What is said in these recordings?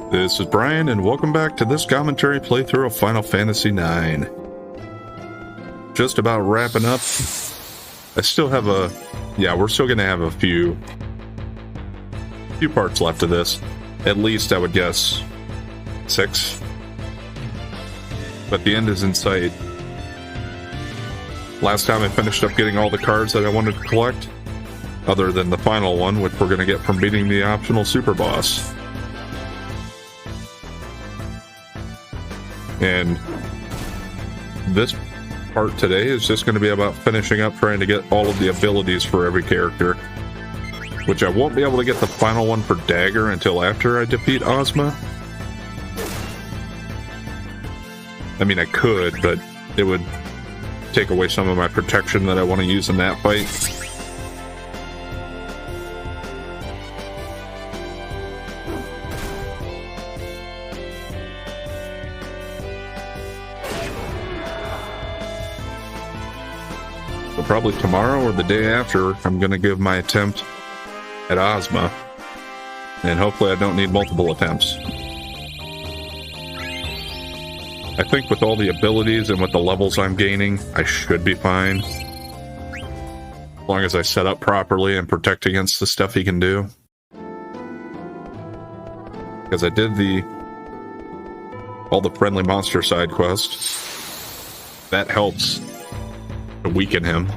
This is Brian, and welcome back to this commentary playthrough of Final Fantasy IX. Just about wrapping up. I still have we're still going to have a few parts left of this. At least, I would guess, 6. But the end is in sight. Last time I finished up getting all the cards that I wanted to collect, other than the final one, which we're going to get from beating the optional super boss. And this part today is just going to be about finishing up trying to get all of the abilities for every character, which I won't be able to get the final one for Dagger until after I defeat Ozma. I mean, I could, but it would take away some of my protection that I want to use in that fight. So probably tomorrow or the day after, I'm going to give my attempt at Ozma, and hopefully I don't need multiple attempts. I think with all the abilities and with the levels I'm gaining, I should be fine. As long as I set up properly and protect against the stuff he can do. Because I did all the friendly monster side quests. That helps to weaken him.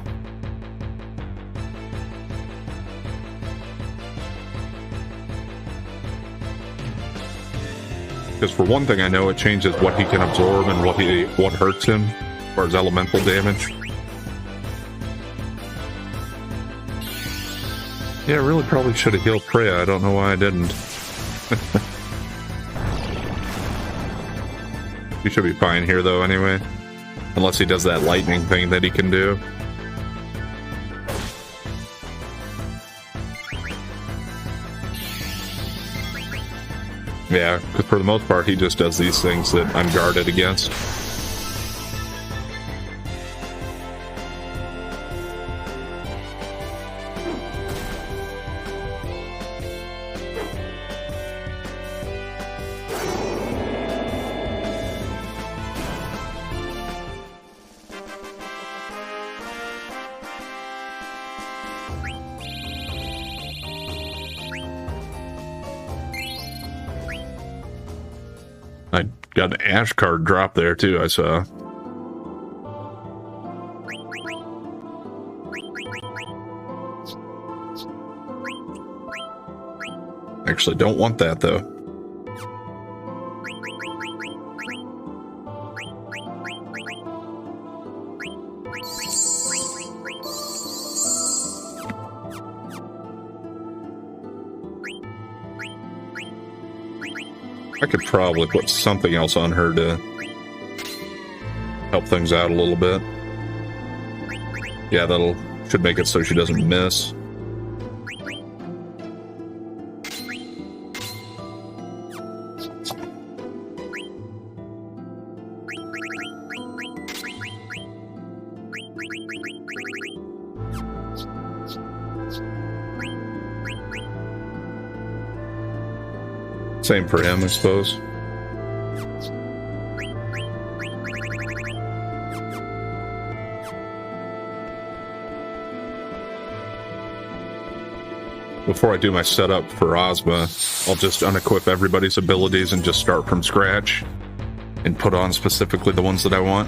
Because for one thing, I know it changes what he can absorb and what hurts him as far as elemental damage. Yeah, I really probably should have healed Freya. I don't know why I didn't. He should be fine here, though, anyway. Unless he does that lightning thing that he can do. Yeah, because for the most part, he just does these things that I'm guarded against. I got an Ash card drop there, too, I saw. Actually, don't want that, though. I could probably put something else on her to help things out a little bit. Yeah, should make it so she doesn't miss. Same for him, I suppose. Before I do my setup for Ozma, I'll just unequip everybody's abilities and just start from scratch and put on specifically the ones that I want.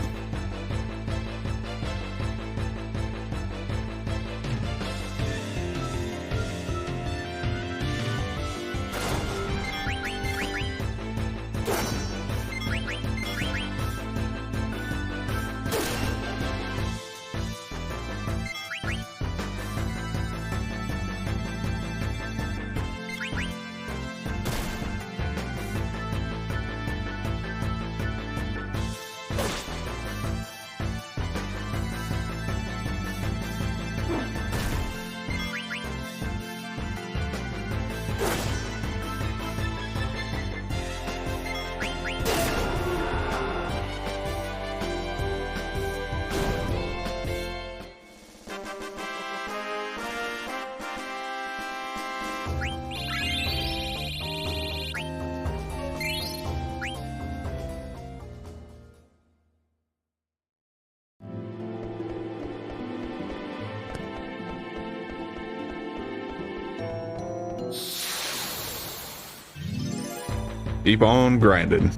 Keep on grinding.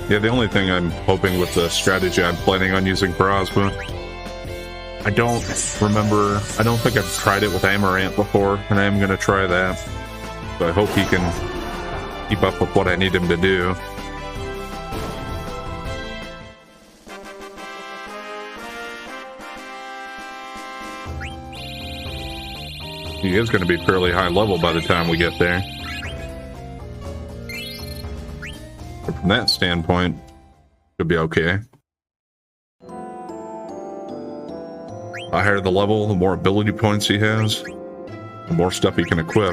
Yeah, the only thing I'm hoping with the strategy I'm planning on using for Ozma, I don't think I've tried it with Amaranth before, and I am going to try that. So I hope he can keep up with what I need him to do. He is going to be fairly high level by the time we get there. But from that standpoint, should be okay. The higher the level, the more ability points he has, the more stuff he can equip.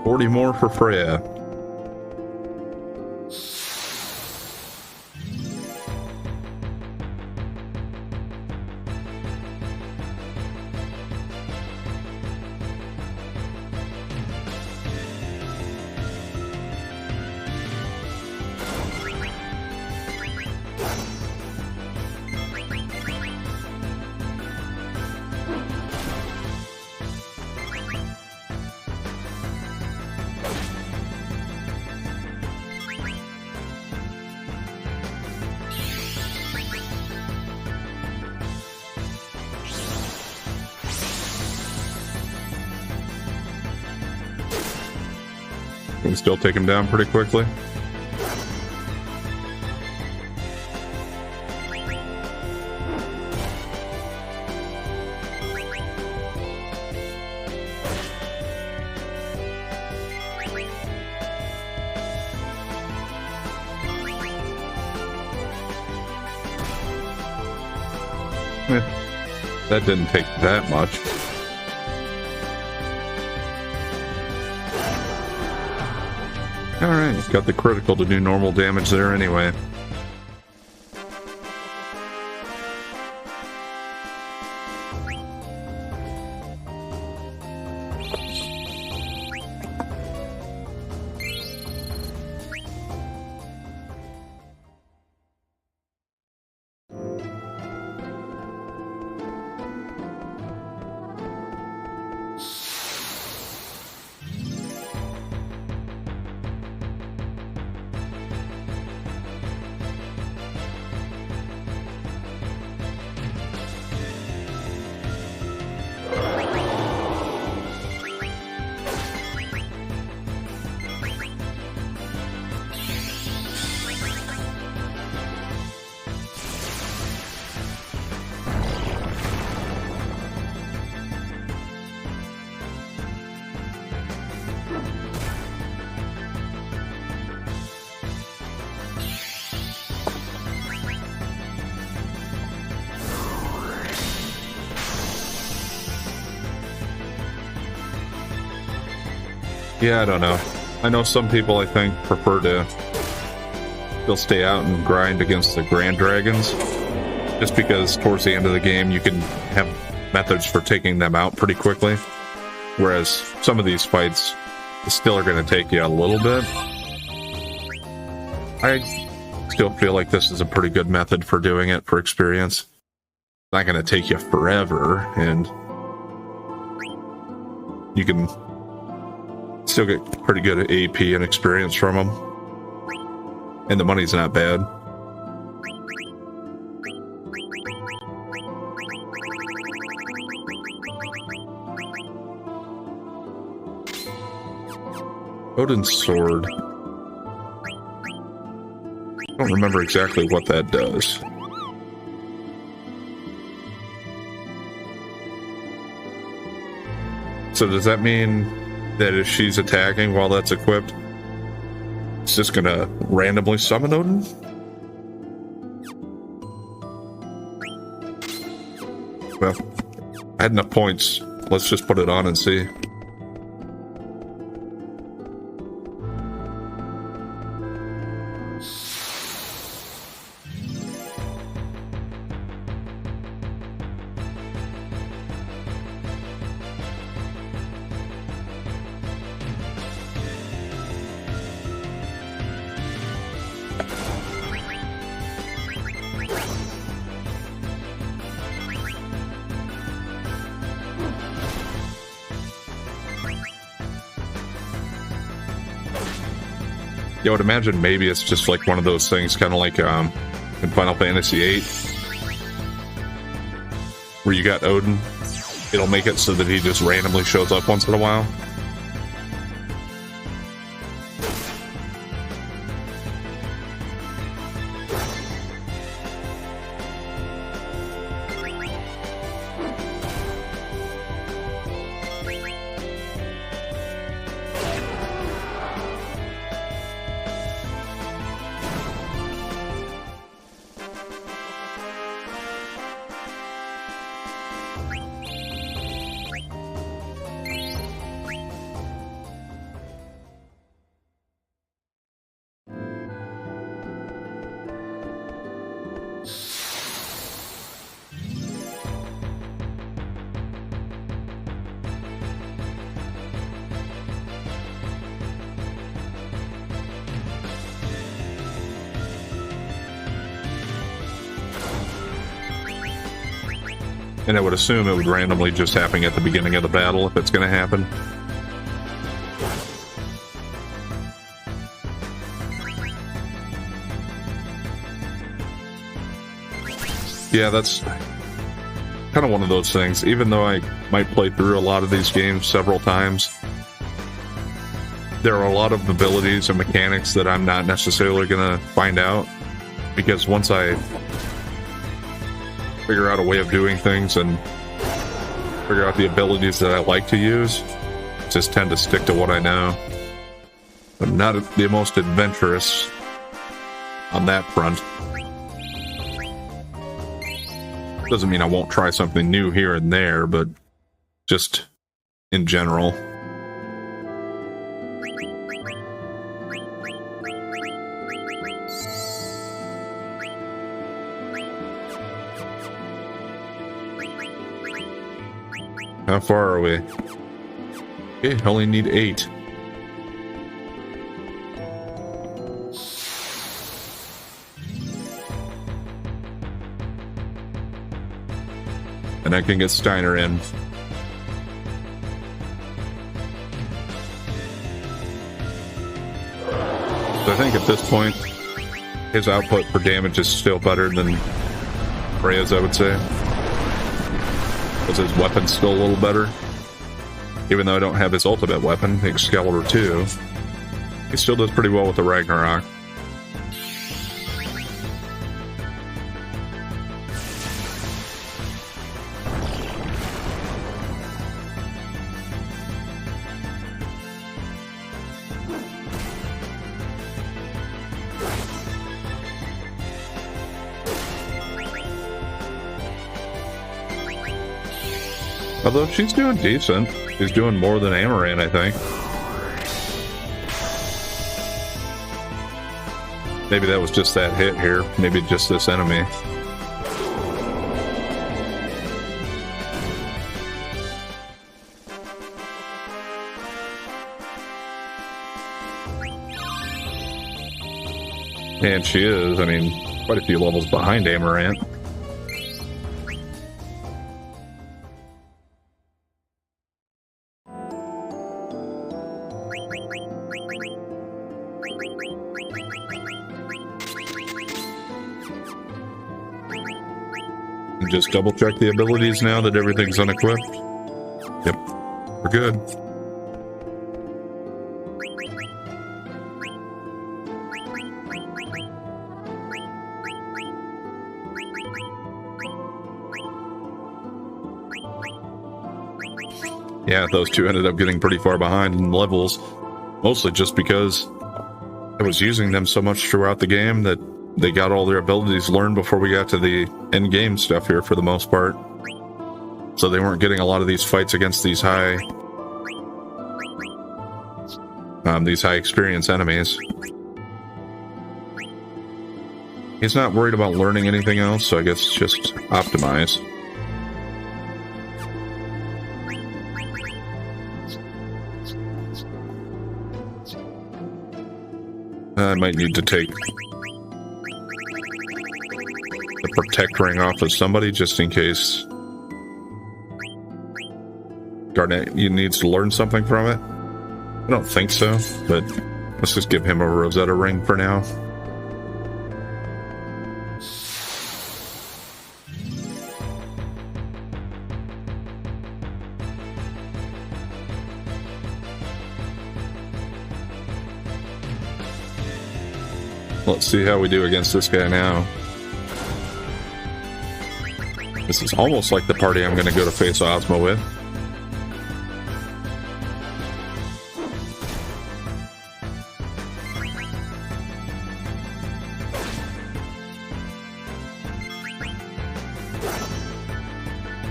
$40 more for Freya. Can still take him down pretty quickly. That didn't take that much. Alright, he's got the critical to do normal damage there anyway. Yeah, I don't know. I know some people, I think, prefer to still stay out and grind against the Grand Dragons, just because towards the end of the game you can have methods for taking them out pretty quickly, whereas some of these fights still are going to take you a little bit. I still feel like this is a pretty good method for doing it for experience. It's not going to take you forever, and you can still get pretty good AP and experience from them. And the money's not bad. Odin's sword. I don't remember exactly what that does. So does that mean that if she's attacking while that's equipped, it's just gonna randomly summon Odin? Well, I had enough points. Let's just put it on and see. I would imagine maybe it's just like one of those things, kind of like in Final Fantasy VIII, where you got Odin. It'll make it so that he just randomly shows up once in a while. And I would assume it would randomly just happen at the beginning of the battle if it's going to happen. Yeah, that's kind of one of those things. Even though I might play through a lot of these games several times, there are a lot of abilities and mechanics that I'm not necessarily going to find out, because once I figure out a way of doing things and figure out the abilities that I like to use, just tend to stick to what I know. I'm not the most adventurous on that front. Doesn't mean I won't try something new here and there, but just in general. How far are we? Okay, only need 8. And I can get Steiner in. So I think at this point, his output for damage is still better than Freya's, I would say. Because his weapon's still a little better. Even though I don't have his ultimate weapon, Excalibur 2, he still does pretty well with the Ragnarok. Although she's doing decent. She's doing more than Amaranth, I think. Maybe that was just that hit here. Maybe just this enemy. And she is, I mean, quite a few levels behind Amaranth. Just double check the abilities now that everything's unequipped. Yep, we're good. Yeah, those two ended up getting pretty far behind in levels, mostly just because I was using them so much throughout the game that they got all their abilities learned before we got to the end game stuff here for the most part. So they weren't getting a lot of these fights against these high experience enemies. He's not worried about learning anything else, so I guess just optimize. I might need to take the protect ring off of somebody just in case Garnet needs to learn something from it. I don't think so, but let's just give him a Rosetta ring for now. Let's see how we do against this guy now. This is almost like the party I'm going to go to face Ozma with.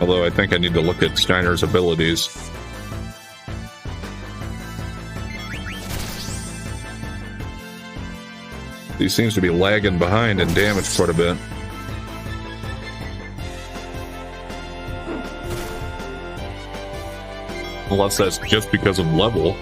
Although I think I need to look at Steiner's abilities. He seems to be lagging behind in damage quite a bit. Unless that's just because of level.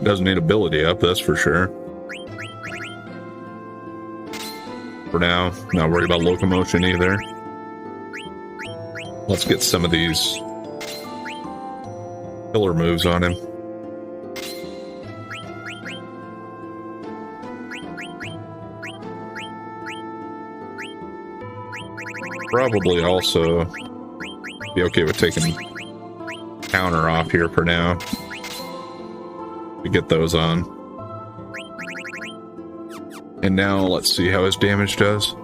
Doesn't need ability up, that's for sure. For now, not worried about locomotion either. Let's get some of these killer moves on him. Probably also be okay with taking counter off here for now. To get those on. And now let's see how his damage does.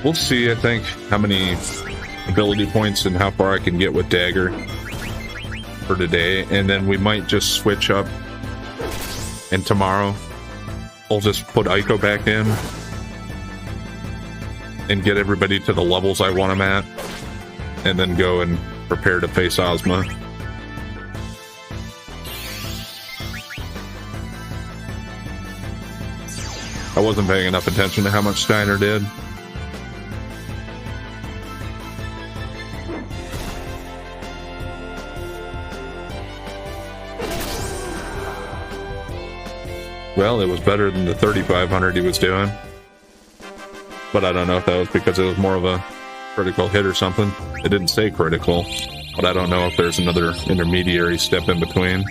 We'll see, I think, how many ability points and how far I can get with Dagger for today, and then we might just switch up. And tomorrow, I'll just put Aiko back in and get everybody to the levels I want them at, and then go and prepare to face Ozma. I wasn't paying enough attention to how much Steiner did. Well, it was better than the 3,500 he was doing. But I don't know if that was because it was more of a critical hit or something. It didn't say critical, but I don't know if there's another intermediary step in between.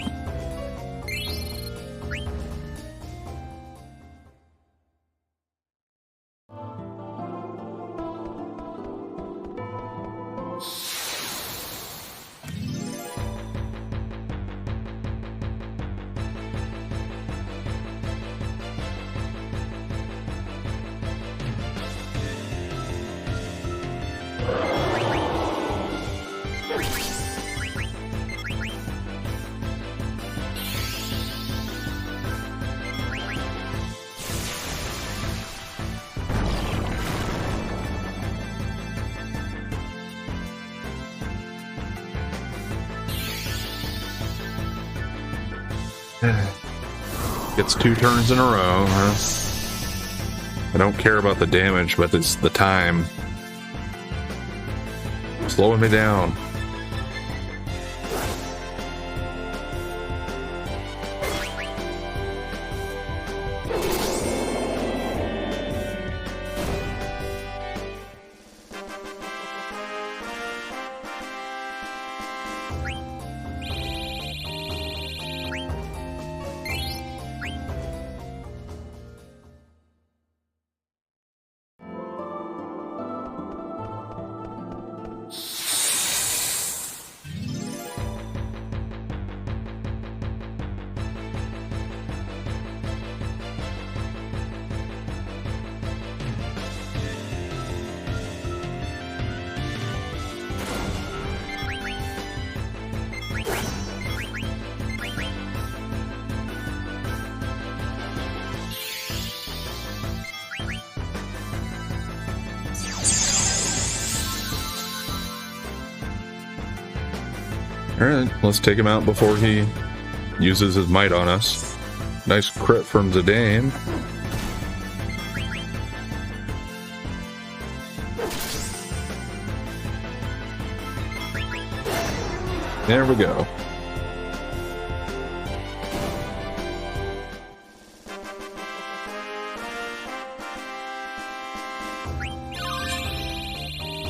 Gets 2 turns in a row. Huh? I don't care about the damage, but it's the time. Slowing me down. Alright, let's take him out before he uses his might on us. Nice crit from Zidane. There we go.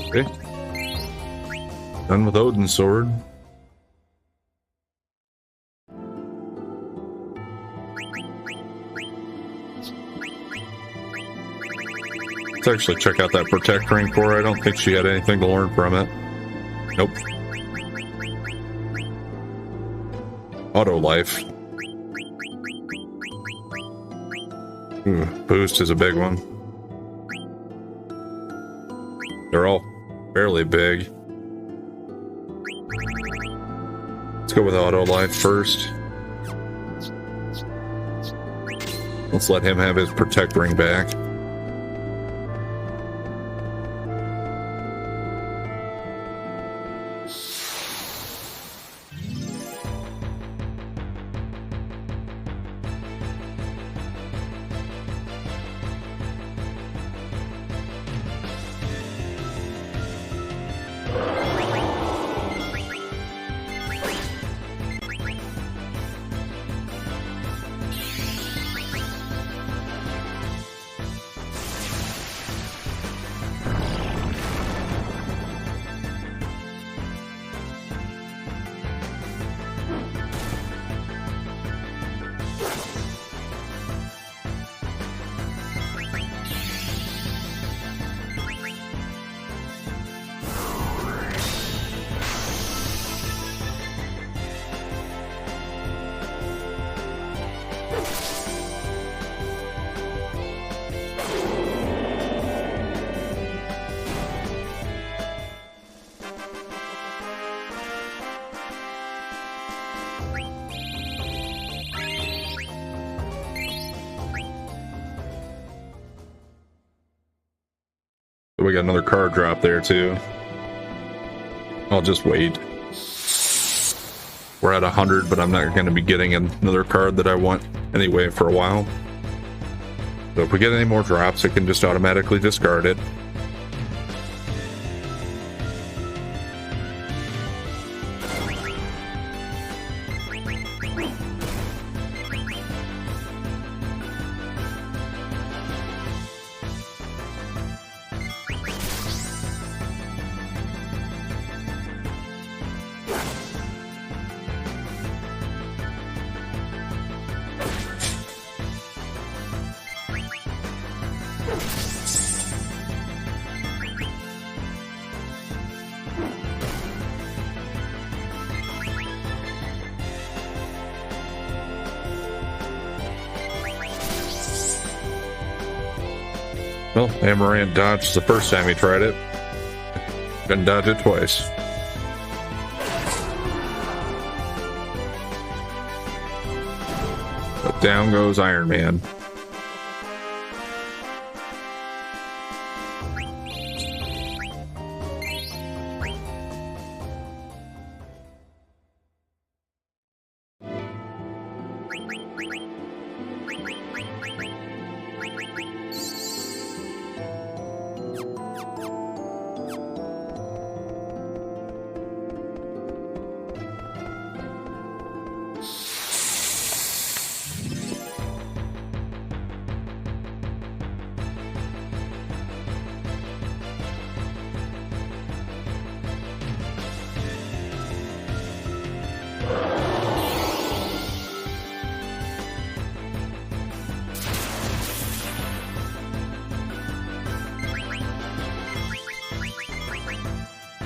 Okay. Done with Odin's sword. Let's actually check out that protect ring for her. I don't think she had anything to learn from it. Nope. Auto life. Ooh, boost is a big one. They're all fairly big. Let's go with auto life first. Let's let him have his protect ring back. We got another card drop there too. I'll just wait. We're at 100, but I'm not going to be getting another card that I want anyway for a while. So if we get any more drops, I can just automatically discard it. Well, Amaranth dodged the first time he tried it. Couldn't dodge it twice. But down goes Iron Man.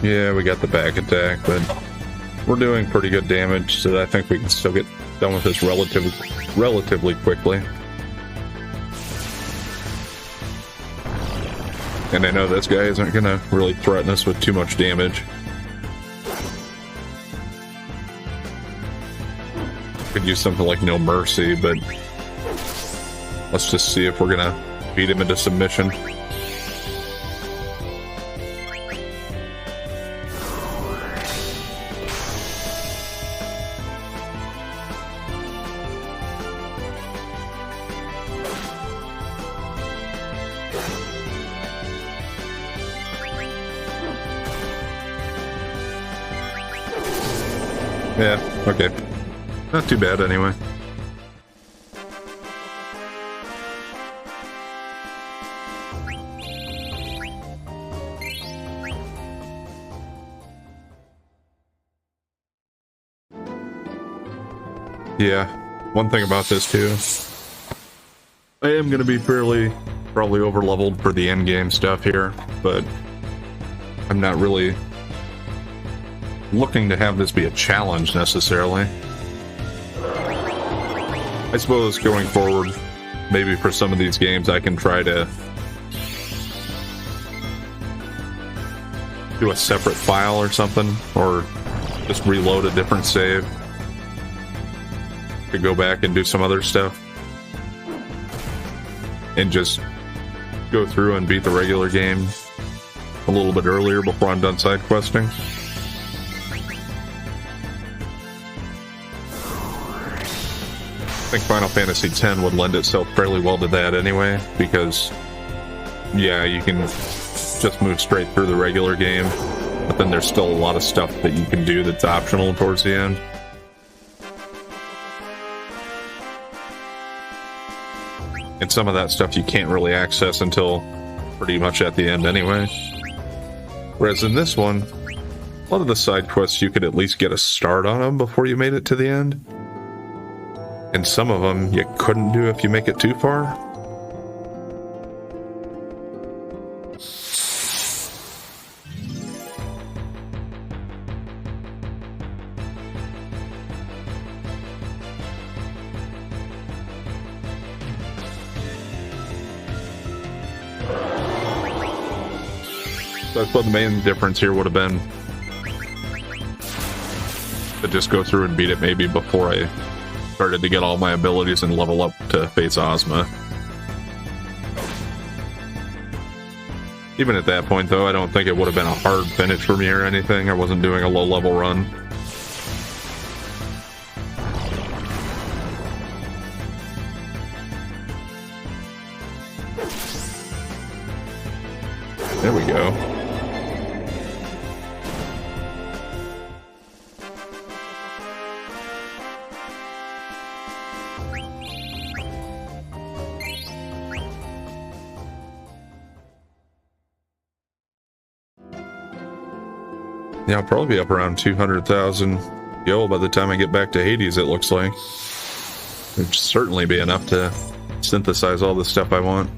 Yeah, we got the back attack, but we're doing pretty good damage, so I think we can still get done with this relatively quickly. And I know this guy isn't going to really threaten us with too much damage. Could use something like No Mercy, but let's just see if we're going to beat him into submission. Yeah, okay. Not too bad anyway. Yeah, one thing about this too, I am going to be probably over-leveled for the endgame stuff here, but I'm not really looking to have this be a challenge necessarily. I suppose going forward, maybe for some of these games I can try to do a separate file or something, or just reload a different save to go back and do some other stuff and just go through and beat the regular game a little bit earlier before I'm done side questing. I think Final Fantasy X would lend itself fairly well to that anyway, because yeah, you can just move straight through the regular game, but then there's still a lot of stuff that you can do that's optional towards the end. And some of that stuff you can't really access until pretty much at the end anyway. Whereas in this one, a lot of the side quests you could at least get a start on them before you made it to the end. And some of them you couldn't do if you make it too far. So I suppose the main difference here would have been to just go through and beat it maybe before I started to get all my abilities and level up to face Ozma. Even at that point, though, I don't think it would have been a hard finish for me or anything. I wasn't doing a low-level run. There we go. Yeah, I'll probably be up around 200,000 gil by the time I get back to Hades, it looks like. It'd certainly be enough to synthesize all the stuff I want.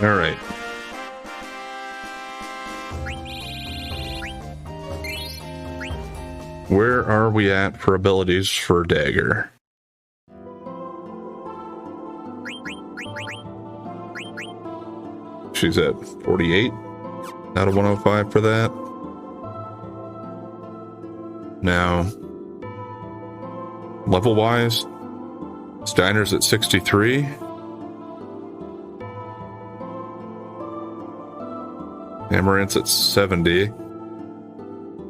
All right. Where are we at for abilities for Dagger? She's at 48 out of 105 for that. Now, level-wise, Steiner's at 63. Amaranth's at 70.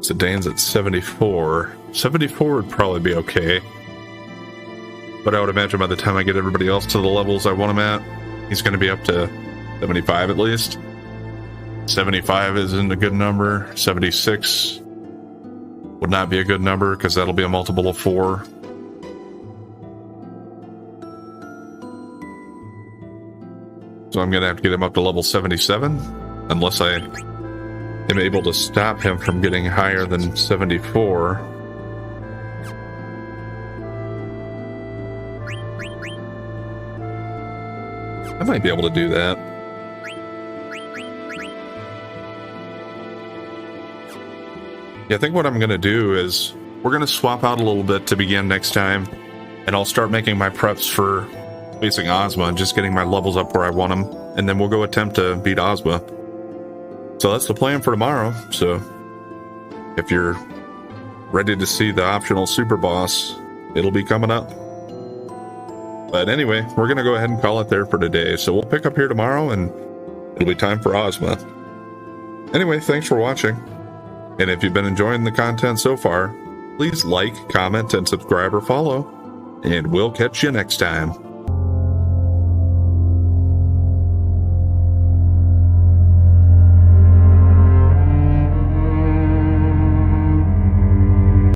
Sedane's at 74. 74 would probably be okay. But I would imagine by the time I get everybody else to the levels I want him at, he's going to be up to 75 at least. 75 isn't a good number. 76 would not be a good number because that'll be a multiple of 4. So I'm going to have to get him up to level 77 unless I am able to stop him from getting higher than 74. I might be able to do that. Yeah, I think what I'm going to do is we're going to swap out a little bit to begin next time, and I'll start making my preps for facing Ozma and just getting my levels up where I want them, and then we'll go attempt to beat Ozma. So that's the plan for tomorrow. So if you're ready to see the optional super boss, it'll be coming up. But anyway, we're going to go ahead and call it there for today. So we'll pick up here tomorrow and it'll be time for Ozma. Anyway, thanks for watching. And if you've been enjoying the content so far, please like, comment, and subscribe or follow. And we'll catch you next time.